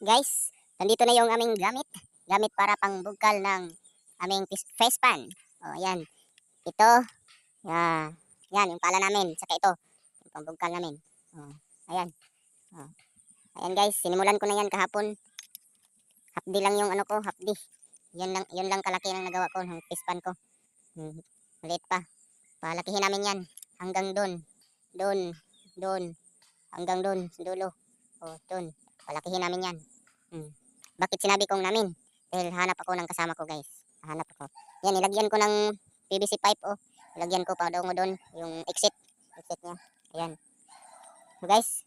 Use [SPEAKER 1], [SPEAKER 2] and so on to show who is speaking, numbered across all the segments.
[SPEAKER 1] Guys, nandito na yung aming gamit. Gamit para pang bugkal ng aming face pan. O, ayan. Ito, yan, yung pala namin. Saka ito, yung pang bugkal namin. O, ayan. O, ayan guys, sinimulan ko na yan kahapon. Hapdi lang yung ano ko, hapdi. Yun lang kalaki ng nagawa ko, ng face pan ko. Maliit pa. Palakihin namin yan. Hanggang doon, hanggang doon, sa dulo. O, doon. Palakihin namin yan. Bakit sinabi kong namin? Dahil hanap ako ng kasama ko, guys. Hanap ako. Yan, ilagyan ko ng PVC pipe, oh. Ilagyan ko pa doon yung exit niya. Ayan. So guys,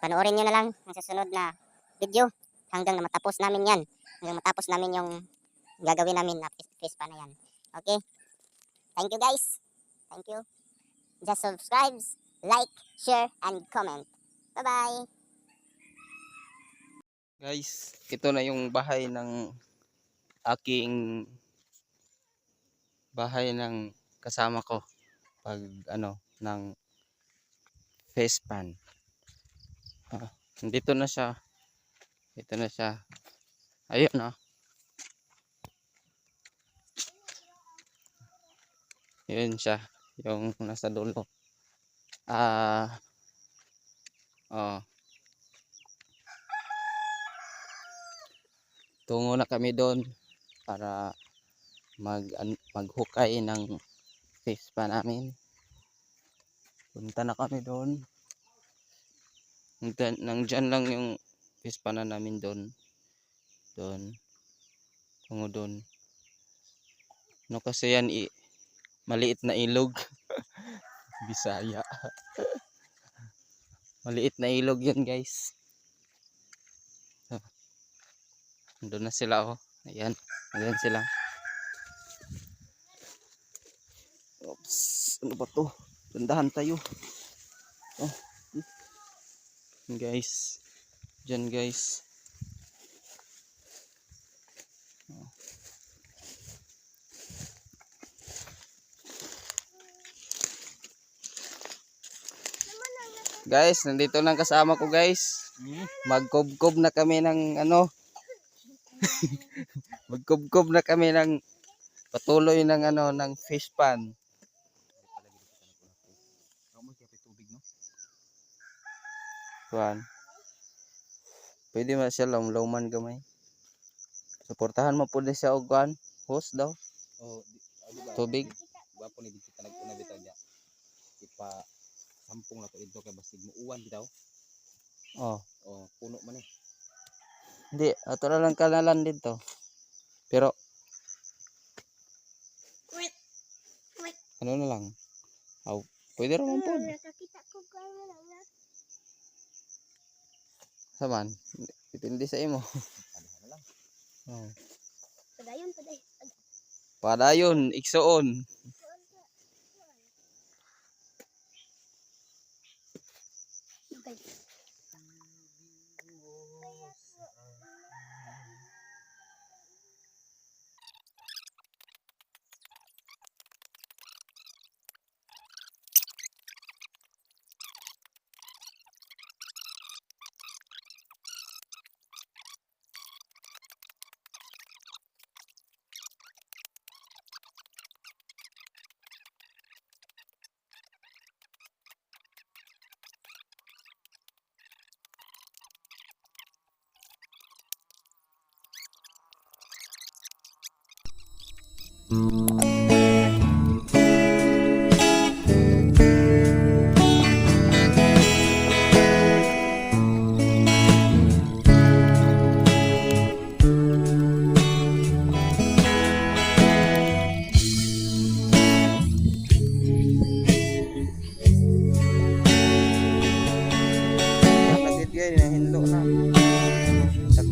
[SPEAKER 1] panoorin nyo na lang ang susunod na video hanggang na matapos namin yan. Hanggang matapos namin yung gagawin namin na face pan na yan. Okay? Thank you, guys. Thank you. Just subscribe, like, share, and comment. Bye-bye.
[SPEAKER 2] Guys, ito na yung bahay ng kasama ko pag ng face pan. Dito na siya. Ito na siya. Ayun na. Yun siya, yung nasa dulo. Tungo na kami doon para maghukay ng face pan namin. Punta na kami doon. Nandyan lang yung face pan na namin doon. Tungo doon. Ano kasi yan, maliit na ilog. Bisaya. Maliit na ilog yun, guys. Doon na sila, oh. Ayan. Ayan sila. Oops. Ano ba to? Dandahan tayo. Oh. Guys. Diyan, guys. Oh. Guys, nandito lang kasama ko, guys. Magkubkob na kami ng magkubkob na kami ng patuloy ng ng fish pan. Kuan. Pwede man siya lawman gamay. Suportahan mo pud siya og kuan, hose daw.
[SPEAKER 3] Oh,
[SPEAKER 2] tubig.
[SPEAKER 3] Bapo ni kita naguna bitaw niya. Ipa sampung na to ito kay basig mo uwan bitaw.
[SPEAKER 2] Oh,
[SPEAKER 3] puno man eh.
[SPEAKER 2] Hindi, ato na lang kanalan dito. Pero ano na lang. Pwede raman po. Saman, depende sa imo.
[SPEAKER 3] Ano lang.
[SPEAKER 2] Oh.
[SPEAKER 1] Padayon.
[SPEAKER 2] Padayon, igsuon.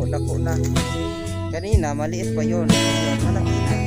[SPEAKER 2] Dako na. Kanina maliit pa yun. Malaki na.